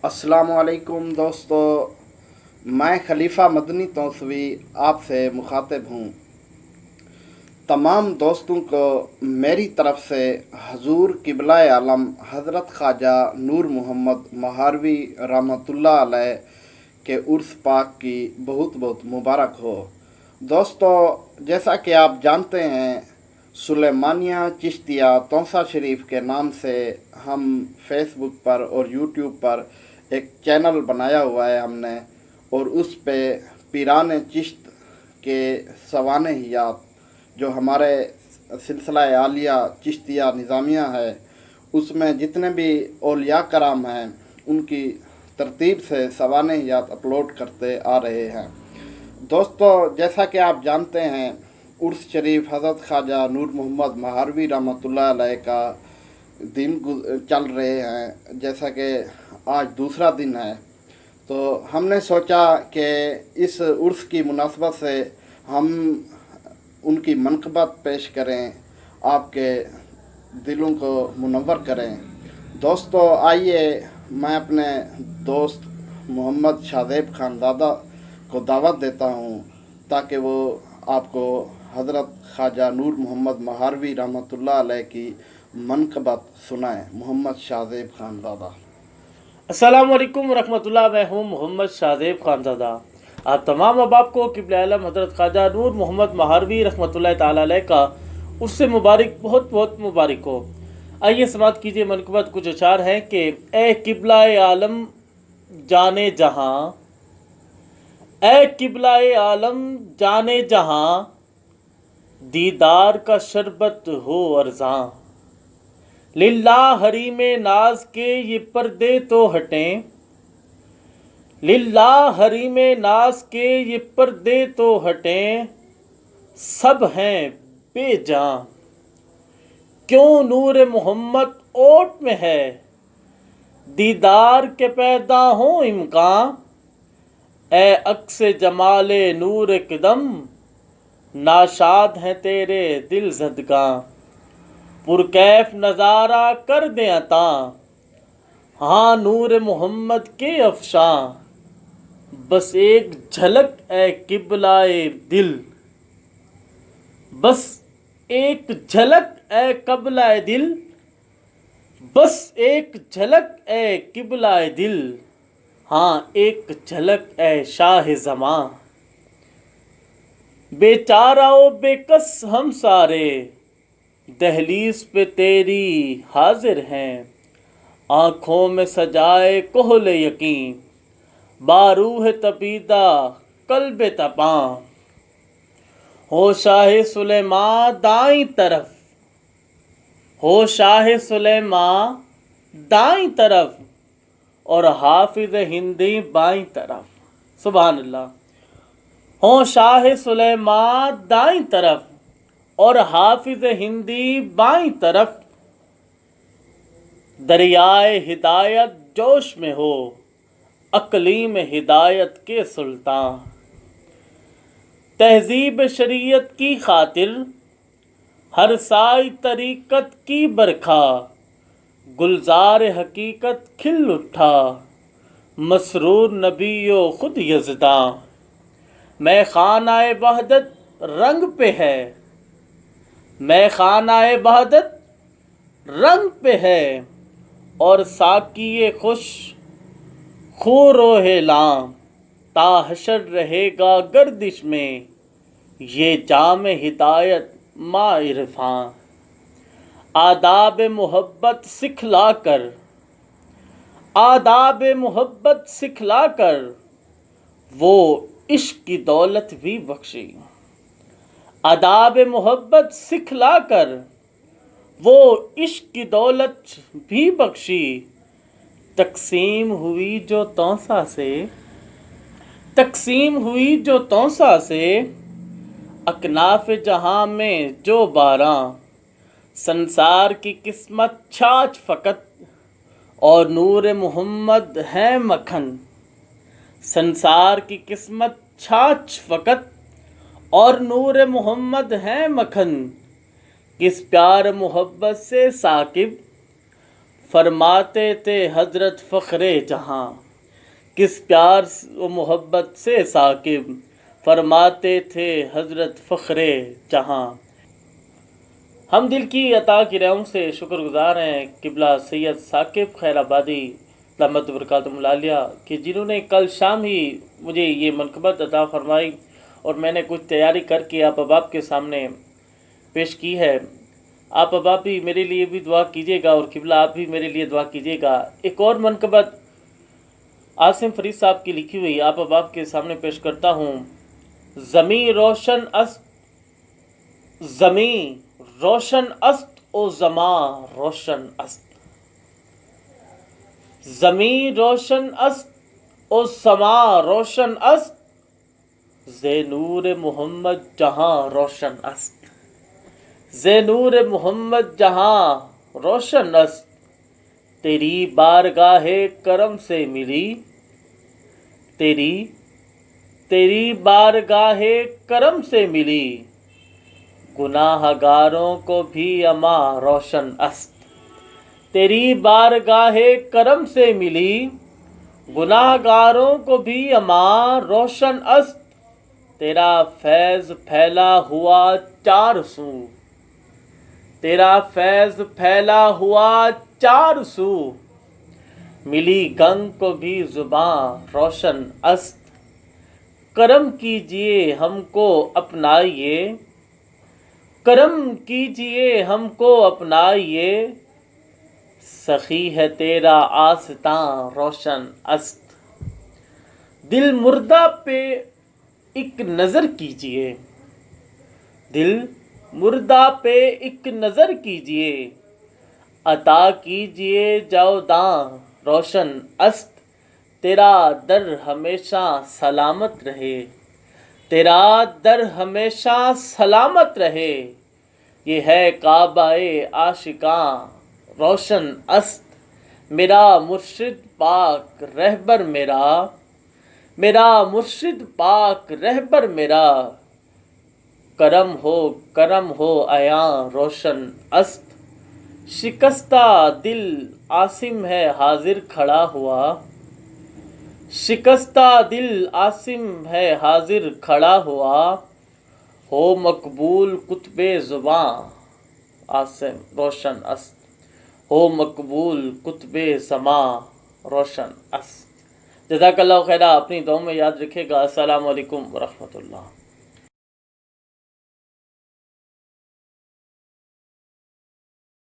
अस्सलाम वालेकुम दोस्तों। मैं खलीफा मदनी तौसवी आपसे मुखातिब हूँ। तमाम दोस्तों को मेरी तरफ से हजूर किबला आलम हज़रत ख्वाजा नूर मोहम्मद महारवी रहमतुल्लाह अलैह के उर्स पाक की बहुत बहुत मुबारक हो। दोस्तों, जैसा कि आप जानते हैं, सुलेमानिया चिश्तिया तौसा शरीफ के नाम से हम फेसबुक पर और यूट्यूब पर एक चैनल बनाया हुआ है हमने, और उस पे पीरान चिश्त के सवानहियात, जो हमारे सिलसिला आलिया चिश्तिया निज़ामिया है, उसमें जितने भी औलिया कराम हैं उनकी तरतीब से सवानहियात अपलोड करते आ रहे हैं। दोस्तों, जैसा कि आप जानते हैं, उर्स शरीफ हज़रत ख्वाजा नूर मोहम्मद महारवी रहमतुल्लाह अलैह का दिन चल रहे हैं। जैसा कि आज दूसरा दिन है, तो हमने सोचा कि इस उर्स की मुनासबत से हम उनकी मनक़बत पेश करें, आपके दिलों को मुनव्वर करें। दोस्तों, आइए मैं अपने दोस्त मोहम्मद शाहज़ेब खान दादा को दावत देता हूँ ताकि वो आपको हज़रत ख्वाजा नूर मोहम्मद महारवी रहमतुल्लाह अलैह की मनक़बत सुनाएं। मोहम्मद शाहज़ेब खान दादा। अस्सलाम वालेकुम रहमतुल्लाह। मैं हूँ मोहम्मद शाहज़ेब खानज़ादा। आप तमाम अहबाब को क़िबला आलम हज़रत ख्वाजा नूर मोहम्मद महारवी रहमतुल्लाह ताला अलैह का उससे मुबारक बहुत बहुत मुबारक हो। आइए समात कीजिए मनक़बत। कुछ अशार हैं कि ए क़िबला आलम जाने जहाँ, ए क़िबला आलम जाने जहाँ, दीदार का शरबत हो अर्ज़ां। लिल्लाह हरी में नाज के ये पर्दे तो हटें, लिल्लाह हरी में नाज के ये पर्दे तो हटें, सब हैं बेजां। क्यों नूर मोहम्मद ओट में है, दीदार के पैदा हो इम्कान। ए अक्स जमाले नूर कदम, नाशाद हैं तेरे दिल ज़दगां। पुरकैफ नज़ारा कर दे अता, हाँ नूर मोहम्मद के अफशां। बस एक झलक ए क़िबलाए दिल, बस एक झलक ए क़िबलाए दिल, बस एक झलक ए क़िबलाए दिल, हाँ एक झलक ए शाह ज़मां। बेचारा ओ बेकस हम सारे, दहलीज पे तेरी हाजिर हैं। आँखों में सजाए कोहल यकीन, बारूह तपीदा कल्ब तपां। हो शाह सुलेमान दाईं तरफ, हो शाह सुलेमान दाईं तरफ, और हाफिज हिंदी बाईं तरफ। सुभान अल्लाह। हो शाह सुलेमान दाईं तरफ और हाफिज हिंदी बाईं तरफ। दरियाए हिदायत जोश में हो, अकलीम हिदायत के सुल्तान। तहजीब शरीयत की खातिर, हर साई तरीक़त की बरखा। गुलजार हकीकत खिल उठा, मसरूर नबियो खुद यज़दां। मैं खानाए वहदत रंग पे है, मैं खानाए वहदत रंग पे है, और साकिए खुश खूरोहे लाम। ताहशर रहेगा गर्दिश में, ये जाम हिदायत मा इरफां। आदाब मोहब्बत सिखला कर, आदाब मोहब्बत सिखला कर, वो इश्क की दौलत भी बख्शी। आदाब मोहब्बत सिखला कर, वो इश्क की दौलत भी बख्शी। तकसीम हुई जो तौसा से, तकसीम हुई जो तौसा से, अकनाफ जहाँ में जो बारां। संसार की किस्मत छाछ फ़कत, और नूर मोहम्मद है मक्खन। संसार की किस्मत छाछ फ़कत, और नूर मोहम्मद है मक्खन। किस प्यार मोहब्बत से साकिब, فرماتے تھے حضرت فخر جہاں، کس پیار و محبت سے ثاقب فرماتے تھے حضرت فخر جہاں۔ ہم دل کی عطا کی رحم سے شکر گزار ہیں قبلہ سید ثاقب خیر آبادی دامت برکاتہم العالیہ کہ جنہوں نے کل شام ہی مجھے یہ منقبت عطا فرمائی اور میں نے کچھ تیاری کر کے آپ احباب کے سامنے پیش کی ہے۔ آپ احباب بھی میرے لیے بھی دعا کیجیے گا اور قبلہ آپ بھی میرے لیے دعا کیجیے گا۔ ایک اور منقبت عاصم فرید صاحب کی لکھی ہوئی آپ احباب کے سامنے پیش کرتا ہوں۔ زمیں روشن است، زمیں روشن است او زماں روشن است، زمیں روشن است او سماں روشن است، زے نور محمد جہاں روشن است، زے نور محمد جہاں روشن است، تیری بارگاہ کرم سے ملی، تیری بارگاہ کرم سے ملی، گناہ گاروں کو بھی اما روشن است، تیری بارگاہ کرم سے ملی، گناہ گاروں کو بھی اما روشن است، تیرا فیض پھیلا ہوا چار سو، تیرا فیض پھیلا ہوا چار سو، ملی گنگ کو بھی زباں روشن است، کرم کیجئے ہم کو اپنائیے، کرم کیجئے ہم کو اپنائیے، سخی ہے تیرا آستاں روشن است، دل مردہ پہ ایک نظر کیجئے، دل مردہ پہ ایک نظر کیجئے، عطا کیجئے جاوداں روشن است، تیرا در ہمیشہ سلامت رہے، تیرا در ہمیشہ سلامت رہے، یہ ہے کعبہ عاشقاں روشن است، میرا مرشد پاک رہبر میرا، میرا مرشد پاک رہبر میرا، کرم ہو عیاں روشن است، شکستہ دل عاصم ہے حاضر کھڑا ہوا، شکستہ دل عاصم ہے حاضر کھڑا ہوا، ہو مقبول قطب زباں عاصم روشن است، ہو مقبول قطب سماں روشن است۔ جزاک اللہ خیرہ، اپنی دعاؤں میں یاد رکھے گا۔ السلام علیکم ورحمۃ اللہ۔